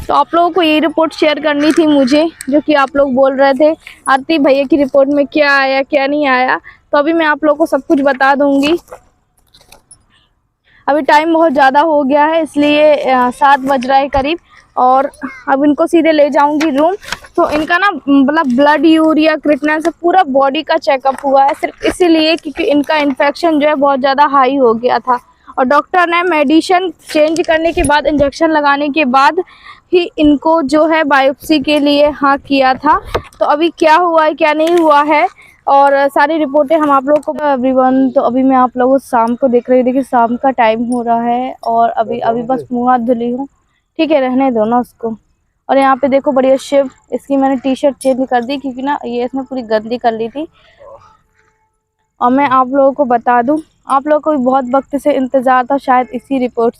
तो आप लोगों को ये रिपोर्ट शेयर करनी थी मुझे, जो कि आप लोग बोल रहे थे आरती भैया की रिपोर्ट में क्या आया क्या नहीं आया। तो अभी मैं आप लोगों को सब कुछ बता दूंगी। अभी टाइम बहुत ज़्यादा हो गया है, इसलिए 7 बज रहा है करीब, और अब इनको सीधे ले जाऊंगी रूम। तो इनका ना मतलब ब्लड, यूरिया, क्रिएटिनिन से पूरा बॉडी का चेकअप हुआ है, सिर्फ इसीलिए क्योंकि इनका इन्फेक्शन जो है बहुत ज़्यादा हाई हो गया था। और डॉक्टर ने मेडिसिन चेंज करने के बाद, इंजेक्शन लगाने के बाद ही इनको जो है बायोप्सी के लिए हाँ किया था। तो अभी क्या हुआ है क्या नहीं हुआ है और सारी रिपोर्टें हम आप लोग को एवरीवन। तो अभी मैं आप लोगों को शाम को देख रही हूँ, देखिए शाम का टाइम हो रहा है और अभी बस मुँह हाथ धुली हूँ। ठीक है, रहने दो ना उसको। और यहाँ पे देखो बढ़िया शिव, इसकी मैंने टी शर्ट चेंज कर दी क्योंकि ना ये इसने पूरी गंदी कर ली थी। और मैं आप लोगों को बता दूं, आप लोगों को भी बहुत वक्त से इंतज़ार था शायद इसी रिपोर्ट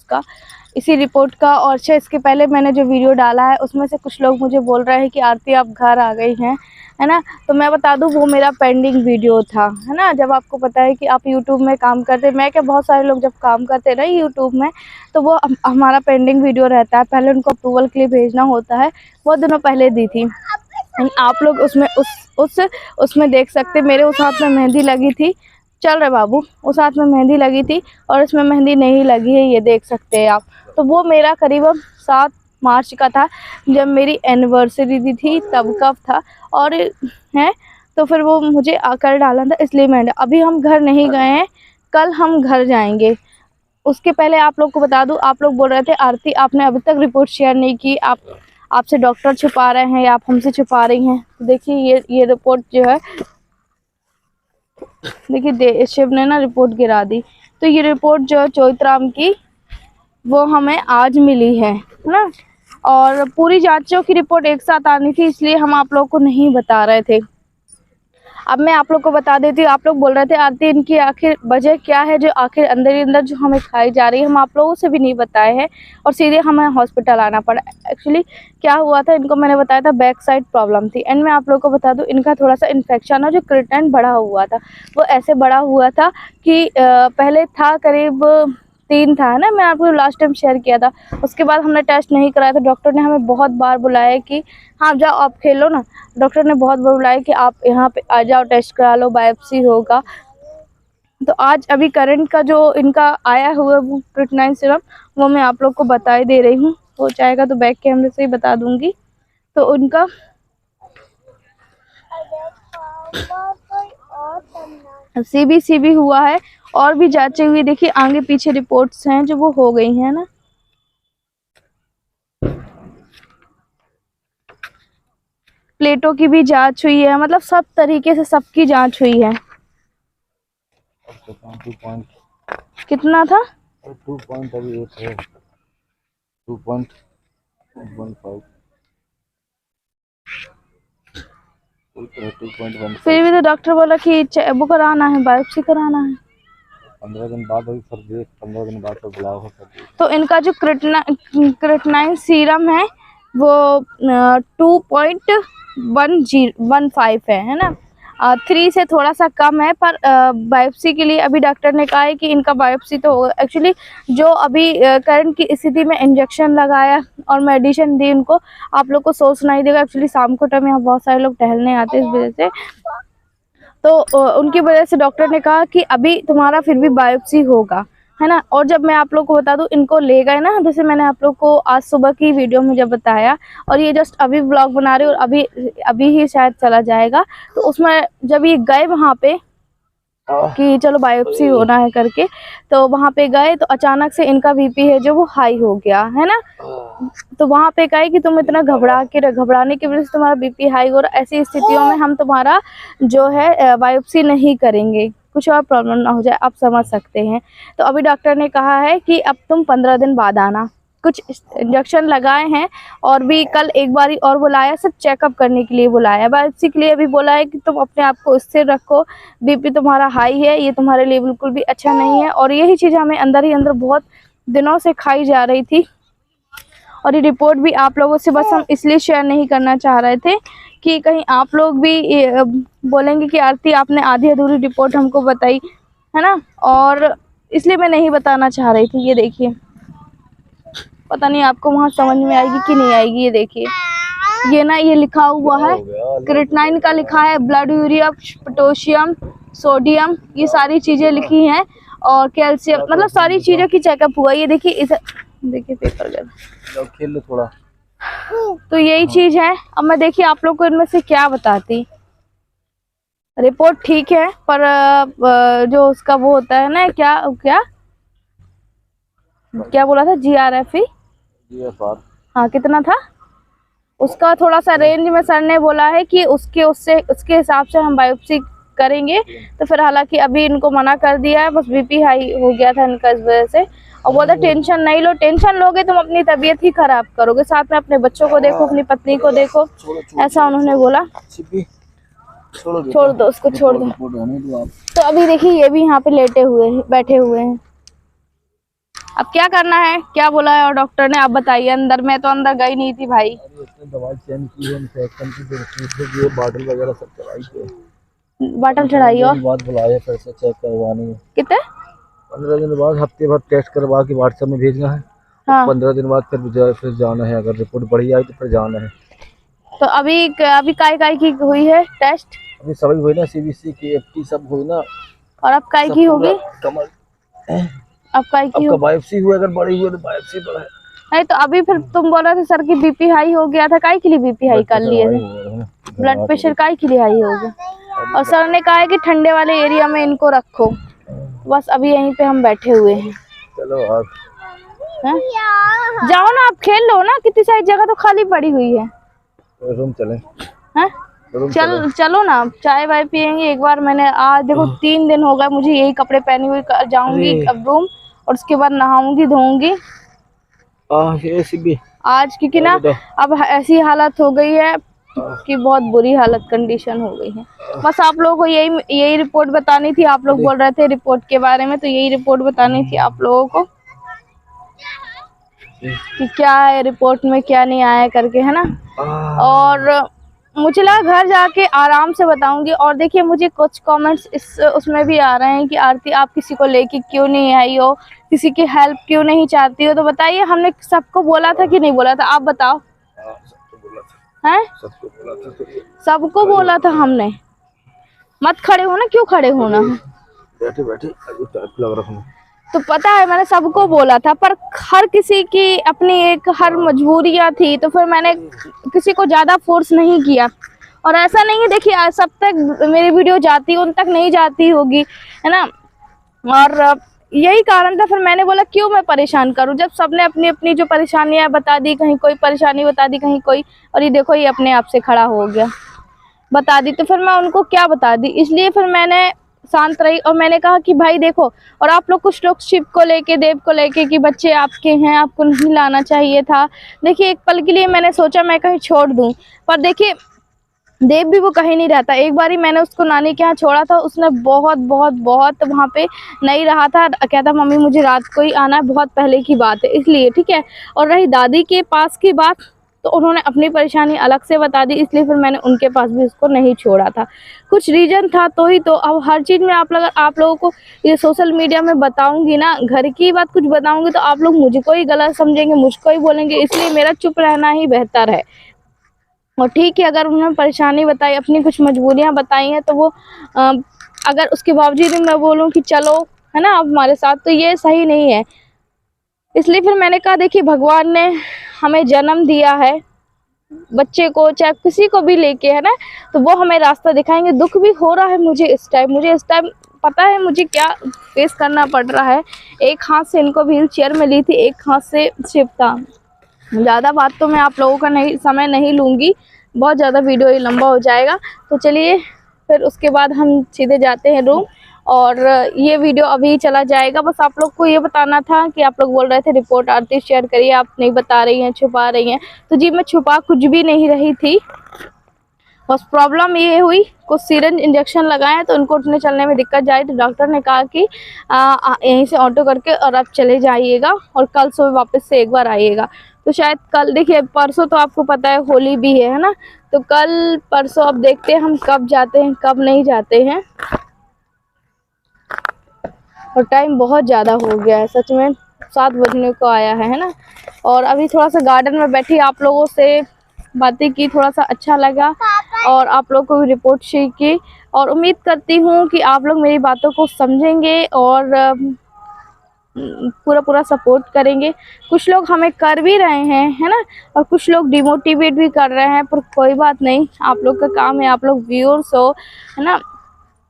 का। और अच्छा, इसके पहले मैंने जो वीडियो डाला है उसमें से कुछ लोग मुझे बोल रहे हैं कि आरती आप घर आ गई हैं, है ना। तो मैं बता दूं वो मेरा पेंडिंग वीडियो था, है ना। जब आपको पता है कि आप यूट्यूब में काम करते, मैं क्या बहुत सारे लोग जब काम करते रहे यूट्यूब में, तो वो हमारा पेंडिंग वीडियो रहता है, पहले उनको अप्रूवल के लिए भेजना होता है। बहुत दिनों पहले दी थी। आप लोग उसमें उसमें देख सकते, मेरे उस हाथ में मेहंदी लगी थी, चल रहे बाबू, उस हाथ में मेहंदी लगी थी और इसमें मेहंदी नहीं लगी है, ये देख सकते हैं आप। तो वो मेरा करीबन 7 मार्च का था, जब मेरी एनिवर्सरी दी थी तब का था। और है तो फिर वो मुझे आकर डाला था, इसलिए मैंने, अभी हम घर नहीं गए हैं, कल हम घर जाएंगे। उसके पहले आप लोग को बता दूं, आप लोग बोल रहे थे आरती आपने अभी तक रिपोर्ट शेयर नहीं की, आपसे डॉक्टर छुपा रहे हैं या आप हमसे छुपा रही हैं। तो देखिए ये रिपोर्ट जो है, देखिए शिव ने ना रिपोर्ट गिरा दी। तो ये रिपोर्ट जो है चौथराम की, वो हमें आज मिली है ना। और पूरी जांचों की रिपोर्ट एक साथ आनी थी, इसलिए हम आप लोग को नहीं बता रहे थे। अब मैं आप लोग को बता देती हूँ। आप लोग बोल रहे थे आरती इनकी आखिर वजह क्या है जो आखिर अंदर ही अंदर जो हमें खाई जा रही है, हम आप लोगों से भी नहीं बताए हैं और सीधे हमें हॉस्पिटल आना पड़ा। एक्चुअली क्या हुआ था, इनको मैंने बताया था बैक साइड प्रॉब्लम थी। एंड मैं आप लोग को बता दूं, इनका थोड़ा सा इन्फेक्शन है, जो क्रिएटिनिन बढ़ा हुआ था, वो ऐसे बढ़ा हुआ था कि पहले था करीब 3 था, है ना, मैं आपको लास्ट टाइम शेयर किया था। उसके बाद हमने टेस्ट नहीं कराया, तो डॉक्टर ने हमें बहुत बार बुलाया कि हाँ जाओ आप खेलो ना। डॉक्टर ने बहुत बार बुलाया कि आप यहाँ पे आ जाओ, टेस्ट करा लो, बायोप्सी होगा। तो आज अभी करंट का जो इनका आया हुआ वो क्रिएटिनिन सीरम, वो मैं आप लोग को बता ही दे रही हूँ। हो जाएगा तो बैक कैमरे से ही बता दूंगी। तो उनका सीबी हुआ है और भी जांचे हुई, देखिए आगे पीछे रिपोर्ट्स हैं जो वो हो गई हैं ना। प्लेटों की भी जांच हुई है, मतलब सब तरीके से सबकी जांच हुई है। कितना था? 2.15 फिर भी तो डॉक्टर बोला कि वो कराना है, बायोप्सी कराना है। 15 दिन बाद अभी सर, 15 दिन बाद तो बुलाओ सर। तो इनका जो क्रिएटिनिन सीरम है वो 2.15 है ना। 3 से थोड़ा सा कम है, पर बायोप्सी के लिए अभी डॉक्टर ने कहा है कि इनका बायोप्सी तो होगा। एक्चुअली जो अभी करंट की स्थिति में इंजेक्शन लगाया और मेडिसिन दी उनको, आप लोग को सोच नहीं देगा। एक्चुअली शाम को टाइम यहाँ बहुत सारे लोग टहलने आते हैं, इस वजह से। तो उनकी वजह से डॉक्टर ने कहा कि अभी तुम्हारा फिर भी बायोप्सी होगा, है ना। और जब मैं आप लोग को बता दूं, इनको ले गए ना, जैसे मैंने आप लोग को आज सुबह की वीडियो में जब बताया, और ये जस्ट अभी व्लॉग बना रही हूँ और अभी अभी ही शायद चला जाएगा। तो उसमें जब ये गए वहाँ पे कि चलो बायोप्सी होना है करके, तो वहाँ पे गए तो अचानक से इनका बीपी है जो वो हाई हो गया, है ना। तो वहाँ पे कहे कि तुम इतना घबराने की वजह से तुम्हारा बीपी हाई हो रहा, ऐसी स्थितियों में हम तुम्हारा जो है बायोप्सी नहीं करेंगे, कुछ और प्रॉब्लम ना हो जाए, आप समझ सकते हैं। तो अभी डॉक्टर ने कहा है कि अब तुम 15 दिन बाद आना। कुछ इंजेक्शन लगाए हैं और भी कल एक बारी और बुलाया, सिर्फ चेकअप करने के लिए बुलाया। बायोप्सी के लिए अभी बोला है कि तुम अपने आप को स्थिर रखो, बीपी तुम्हारा हाई है, ये तुम्हारे लिए बिल्कुल भी अच्छा नहीं है। और यही चीज़ हमें अंदर ही अंदर बहुत दिनों से खाई जा रही थी। और ये रिपोर्ट भी आप लोगों से बस हम इसलिए शेयर नहीं करना चाह रहे थे कि कहीं आप लोग भी बोलेंगे कि आरती आपने आधी अधूरी रिपोर्ट हमको बताई, है ना। और इसलिए मैं नहीं बताना चाह रही थी। ये देखिए, पता नहीं आपको वहाँ समझ में आएगी कि नहीं आएगी। ये देखिए, ये ना ये लिखा हुआ है क्रिएटिनिन का लिखा है, ब्लड यूरिया, पोटेशियम, सोडियम, ये सारी चीजें लिखी हैं, और कैल्शियम, मतलब सारी चीजों की चेकअप हुआ। ये देखिए, इधर देखिए पेपर गया, खेल लो थोड़ा। तो यही चीज है। अब मैं देखिए आप लोग को इनमें से क्या बताती। रिपोर्ट ठीक है, पर जो उसका वो होता है ना, क्या क्या क्या बोला था, GRFE, हाँ कितना था उसका, थोड़ा सा रेंज में सर ने बोला है कि उसके हिसाब से हम बायोप्सी करेंगे। तो फिर हालांकि अभी इनको मना कर दिया है, बस BP हाई हो गया था इनका इस वजह से, और बोला टेंशन नहीं लो, टेंशन लोगे तुम अपनी तबीयत ही खराब करोगे, साथ में अपने बच्चों को देखो, अपनी पत्नी को देखो, ऐसा उन्होंने बोला। छोड़ दो उसको, छोड़ दो। तो अभी देखिए ये भी यहाँ पे लेटे हुए हैं, बैठे हुए हैं। अब क्या करना है, क्या बोला है और डॉक्टर ने, आप बताइए। अंदर, मैं तो अंदर गई नहीं थी भाई। दवाई चेंज की है, इन्फेक्शन की बॉटल वगैरह सब चढ़ाई है, बॉटल चढ़ाई और बाद बुलाया फिर से चेक करवाने। कितने 15 दिन बाद हफ्ते भर टेस्ट करवा के व्हाट्सएप में भेजना है। हाँ। 15 दिन बाद फिर जाना है, अगर रिपोर्ट बढ़िया आई तो फिर जाना है। तो अभी काय की हुई है टेस्ट? अभी सभी हुई ना, CBC की, FT सब हुई ना। और अब काय की होगी? कमर अब काय की आपका बायोप्सी हुआ, अगर बड़ी हुई तो बायोप्सी पर है। नहीं तो अभी फिर तुम बोल रहे थे सर की BP हाई हो गया था, काय के लिए BP हाई कर लिए थे? ब्लड प्रेशर काय के लिए हाई हो गया? और सर ने कहा है कि ठंडे वाले एरिया में इनको रखो। बस अभी यहीं पे हम बैठे हुए हैं। चलो आप जाओ ना, आप खेल लो ना, कितनी सारी जगह तो खाली पड़ी हुई है। रूम चले हैं? चलो ना, चाय वाय पियेंगे एक बार। मैंने आज देखो 3 दिन हो गए मुझे यही कपड़े पहने हुए, जाऊंगी अब रूम, और उसके बाद नहाऊंगी धोऊंगी आज, क्योंकि ना अब ऐसी हालत हो गई है कि बहुत बुरी हालत कंडीशन हो गई है। बस आप लोगों को यही रिपोर्ट बतानी थी। आप लोग बोल रहे थे रिपोर्ट के बारे में, तो यही रिपोर्ट बतानी थी आप लोगों को कि क्या है रिपोर्ट में, क्या नहीं आया करके, है ना। और मुझे लगा घर जाके आराम से बताऊंगी। और देखिए मुझे कुछ कमेंट्स उसमें भी आ रहे हैं कि आरती आप किसी को लेके क्यों नहीं आई हो, किसी की हेल्प क्यों नहीं चाहती हो। तो बताइए, हमने सबको बोला था कि नहीं बोला था, आप बताओ। हैं? सबको बोला था हमने, मत खड़े होना, क्यों खड़े होना, बैठे बैठे लग रहा। तो पता है मैंने सबको बोला था, पर हर किसी की अपनी एक हर मजबूरियां थी, तो फिर मैंने किसी को ज्यादा फोर्स नहीं किया। और ऐसा नहीं है, देखिए आज सब तक मेरी वीडियो जाती उन तक नहीं जाती होगी, है ना। और यही कारण था, फिर मैंने बोला क्यों मैं परेशान करूं, जब सबने अपनी अपनी जो परेशानियां बता दी, कहीं कोई परेशानी बता दी, कहीं कोई, और ये देखो ये अपने आप से खड़ा हो गया, बता दी, तो फिर मैं उनको क्या बता दी। इसलिए फिर मैंने शांत रही और मैंने कहा कि भाई देखो, और आप लोग कुछ लोग शिव को लेके, देव को लेके कि बच्चे आपके हैं, आपको नहीं लाना चाहिए था। देखिए एक पल के लिए मैंने सोचा मैं कहीं छोड़ दूं, पर देखिए देव भी वो कहीं नहीं रहता। एक बारी मैंने उसको नानी के यहाँ छोड़ा था, उसने बहुत बहुत बहुत वहाँ पे नहीं रहा था, कहता मम्मी मुझे रात को ही आना है, बहुत पहले की बात है इसलिए, ठीक है। और रही दादी के पास की बात, तो उन्होंने अपनी परेशानी अलग से बता दी, इसलिए फिर मैंने उनके पास भी उसको नहीं छोड़ा था। कुछ रीजन था तो ही तो। अब हर चीज़ में आप लोगों को ये सोशल मीडिया में बताऊंगी ना, घर की बात कुछ बताऊंगी तो आप लोग मुझको ही गलत समझेंगे, मुझको ही बोलेंगे, इसलिए मेरा चुप रहना ही बेहतर है। और ठीक है, अगर उन्होंने परेशानी बताई, अपनी कुछ मजबूरियां बताई हैं, तो वो अगर उसके बावजूद मैं बोलूं कि चलो है ना आप हमारे साथ, तो ये सही नहीं है। इसलिए फिर मैंने कहा देखिए भगवान ने हमें जन्म दिया है, बच्चे को चाहे किसी को भी लेके, है ना, तो वो हमें रास्ता दिखाएंगे। दुख भी हो रहा है मुझे इस टाइम पता है मुझे क्या फेस करना पड़ रहा है। एक हाथ से इनको व्हील चेयर में ली थी, एक हाथ से शिव था। ज़्यादा बात तो मैं आप लोगों का समय नहीं लूँगी, बहुत ज़्यादा वीडियो ही लंबा हो जाएगा। तो चलिए फिर उसके बाद हम सीधे जाते हैं रूम, और ये वीडियो अभी चला जाएगा। बस आप लोग को ये बताना था कि आप लोग बोल रहे थे रिपोर्ट आरती शेयर करिए, आप नहीं बता रही हैं, छुपा रही हैं। तो जी मैं छुपा कुछ भी नहीं रही थी, बस प्रॉब्लम ये हुई, कुछ सिरिंज इंजेक्शन लगाए तो उनको उठने चलने में दिक्कत जाए, तो डॉक्टर ने कहा कि यहीं से ऑटो करके और आप चले जाइएगा, और कल सुबह वापस से एक बार आइएगा। तो शायद कल, देखिए परसों तो आपको पता है होली भी है ना, तो कल परसों अब देखते हैं हम कब जाते हैं कब नहीं जाते हैं। और टाइम बहुत ज़्यादा हो गया है सच में, 7 बजने को आया है ना। और अभी थोड़ा सा गार्डन में बैठी आप लोगों से बातें की, थोड़ा सा अच्छा लगा और आप लोग को भी रिपोर्ट शेयर की, और उम्मीद करती हूँ कि आप लोग मेरी बातों को समझेंगे और पूरा सपोर्ट करेंगे। कुछ लोग हमें कर भी रहे हैं, है ना, और कुछ लोग डिमोटिवेट भी कर रहे हैं, पर कोई बात नहीं, आप लोग का काम है, आप लोग व्यूअर्स हो, है ना।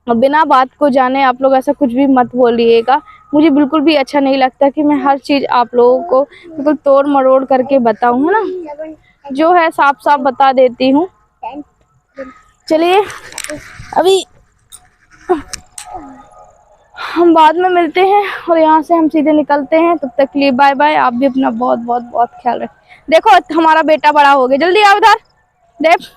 बिना बात को जाने आप लोग ऐसा कुछ भी मत बोलिएगा। मुझे बिल्कुल भी अच्छा नहीं लगता कि मैं हर चीज़ आप लोगों को बिल्कुल तोड़ मरोड़ करके बताऊं, है ना। जो है साफ साफ बता देती हूँ। चलिए अभी हम बाद में मिलते हैं और यहाँ से हम सीधे निकलते हैं। तब तक के लिए बाय बाय। आप भी अपना बहुत बहुत बहुत ख्याल रखें। देखो हमारा बेटा बड़ा हो गया, जल्दी आओ इधर। देख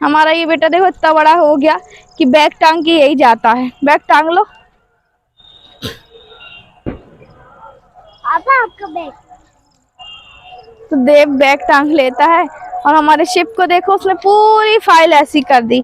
हमारा ये बेटा देखो इतना बड़ा हो गया कि बैग टांग के यही जाता है। बैग टांग लो आपका बैग। तो देव बैग टांग लेता है। और हमारे शिप को देखो, उसने पूरी फाइल ऐसी कर दी।